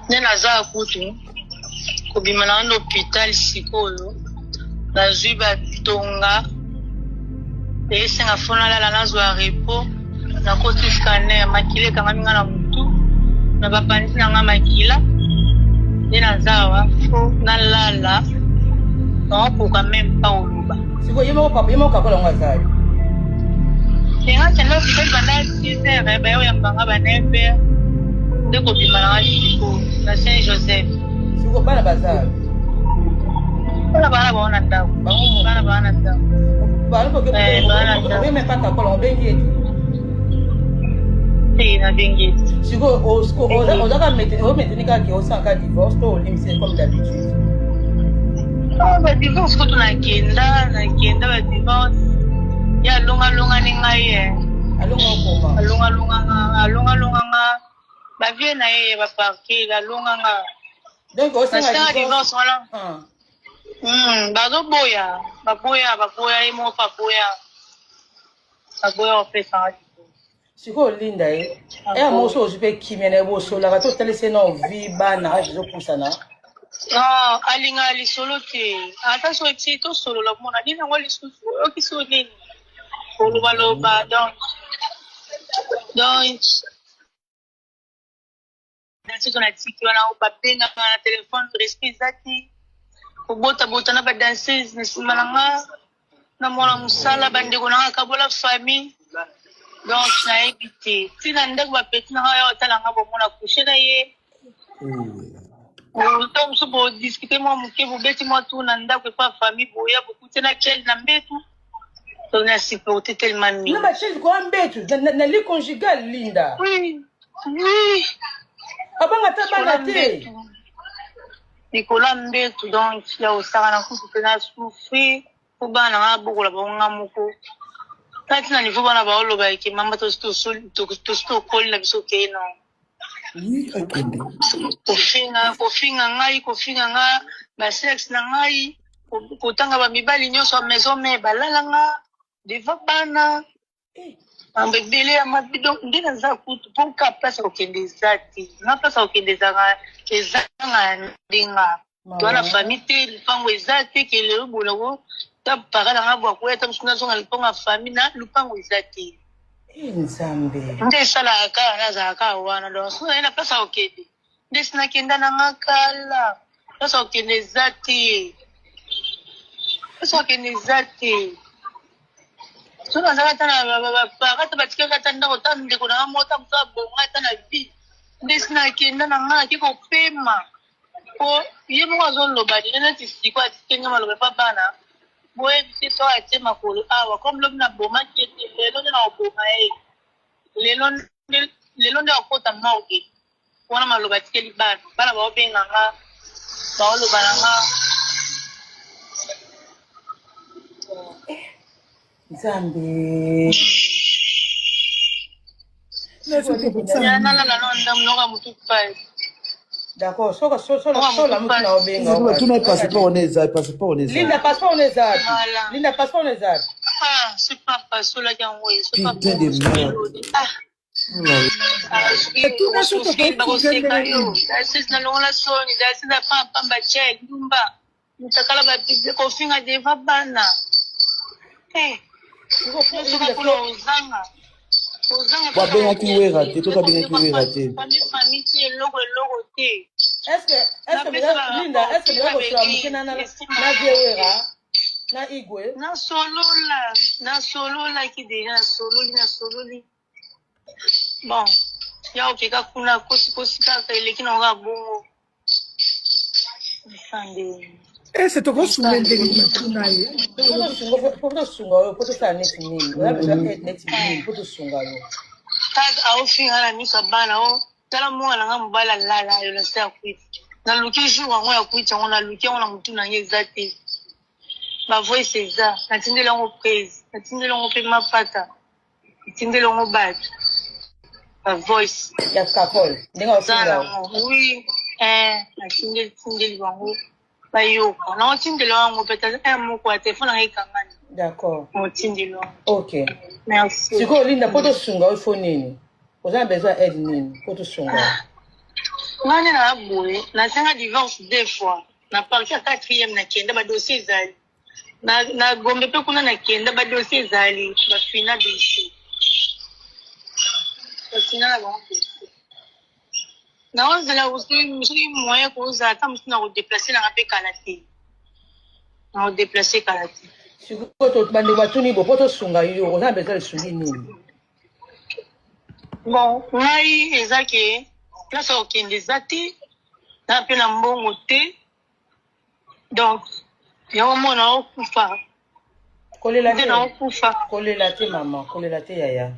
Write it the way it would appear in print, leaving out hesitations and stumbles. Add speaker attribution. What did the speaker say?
Speaker 1: Nena za kutu kobimana na hôpital sikoyo nazwi batonga esenga fona lala nazwa repo nakoti scanner makila ekangami nga na mutu na bapanzi na nga makila nde nazawa fo nalala naokoka meme pa oloba
Speaker 2: sikoyo yemoko kolongo azali
Speaker 1: enga tenda hôpital banda 6 heures bayoyambanga ba 9 heures nde kobimana nga sikoyo na Saint Joseph
Speaker 2: sikoyo bana bazali
Speaker 1: bana baona ndako bana baona ndako
Speaker 2: bana mpaka kolongo bengi eti
Speaker 1: na bengi eti
Speaker 2: sikoyo ozaka meteni kaka osanga divorce to olimise comme d'habitude
Speaker 1: ba divorce ko tunakenda ba divorce ya longa ni ngai alonga nga ba vie na ye ba parquet la longa nga
Speaker 2: donc osanga
Speaker 1: divorce wala bazo boya ye mo fa boya opesa
Speaker 2: sikoyo linda ye moso ozwi mpe kimia na ye bosolaka to talisi na ovi bana azozopusana
Speaker 1: non alinga lisolo te ata so eti tosolola komona nini yango lisusu oyokisi o nini kolobaloba donc danse tonatiki wana babengaka na telefone respect ezaki kobotabota na badanseuse na nsima na nga na mwana mosala bandeko na nga kabola famille donc nayebi te ntina ndako bapeti na nga ya otala nga bomona kushe na ye to mosu bodiscute mwa moke bobeti mwa tour na ndako epa famille boya bokute na chaise na mbetu to na supporte tellement mingi
Speaker 2: na bachaise kwa mbetu na lit conjugal linda
Speaker 1: oui
Speaker 2: abanga ta bana te
Speaker 1: Nicolas mbetu donc ya osaka na kutu mpe na souffrir po bana nga bokola bango nga moko kati na niveau bana baoloba eke mama tosi tokoli na biso okeye no kofinga nga basexe na ngai kotanga bamibali nyonso ya maison me balala nga deva bana mambo ebele ya mabi donc nde naza kutu mpo ka place akokende eza te nga place akokende ezanga ndenga towana famille te lupango eza te kelelo boloko ta para na nga bwakoya ta mosu nazonga lupango ya famille na lupango eza te
Speaker 2: nzambe
Speaker 1: nde esalaka kaka nazalaka wana donc so naye na place akokende nde sinakenda na nga kala place akokende eza te so nazalaka ta na bapara ta batikaka ta ndako ta ndeko na nga mota moto abonga ta na vie nde sinakenda na nga ake kopema po ye moko azoloba dine neti siko atikenga maloba epa bana boyebi te to atie makolo awa comme lobi na bomaki ete lelo nde na oboma ye lelo nde akota morge wana maloba atikeli bana baobenga nga baoloba na nga
Speaker 2: nzambe
Speaker 1: nalala no ndamu noka motu pai
Speaker 2: d'accord sola mutu na obenga
Speaker 3: tuna passeport oneza
Speaker 2: linda passeport oneza linda passeport oneza
Speaker 1: c'est pas pasola yango ye c'est pas
Speaker 3: putain de merde
Speaker 1: bakoseka yo dasisi nalongola soni dasisi na pamba tia elumba mutakala babible kofinga deva bana
Speaker 3: babengaki wera te to babengaki wera te
Speaker 1: famille ti eloko te
Speaker 2: linda est-ce que bakosula moke na vie wera na igwe
Speaker 1: nasololaki deja nasololi bon ya okeka kuna kosikosi kaka eleki na oka bongo
Speaker 4: ese tokosunga ndenge matuna ye
Speaker 2: po tosunga oyo po tosala neti nini oyabeza neti nini po tosunga yo
Speaker 1: kaka aofinga na miso ya bana o tala mwana nanga mobali alala yo na se ya kwiti naluki jour yango ya kwiti yango naluki yango na motu na ye eza te bavoice eza natindeli yango prise natindeli yango mpe mapata natindeli yango bato bavoice
Speaker 2: ya kakol ndenge ofinga
Speaker 1: oui natindeli bango bayoka naotindeli wango peut-être moko ya telefone nanga ekangani
Speaker 2: d'accord
Speaker 1: otindeli wango
Speaker 2: ok
Speaker 1: merci
Speaker 2: sikoyo linda po tosunga oyo fo nini oza na besoin aide nini po tosunga
Speaker 1: ngane na boye na senga divorce 2 fois na parti à 4e na kenda ba dossier zali na gombe pe kuna na kenda ba dossier zali ba fina dossier ba fina ba na onzela aussi moyen ko za ta msina ko déplacer na pe kalate na ko déplacer kalate
Speaker 2: sikoto bande batuni bo poto sunga yo na bezali sungi nini
Speaker 1: bon ngai ezake place okende zati na pe na mbongo te donc yango mona okufa
Speaker 2: kolela
Speaker 1: te na okufa
Speaker 2: kolela te mama kolela te yaya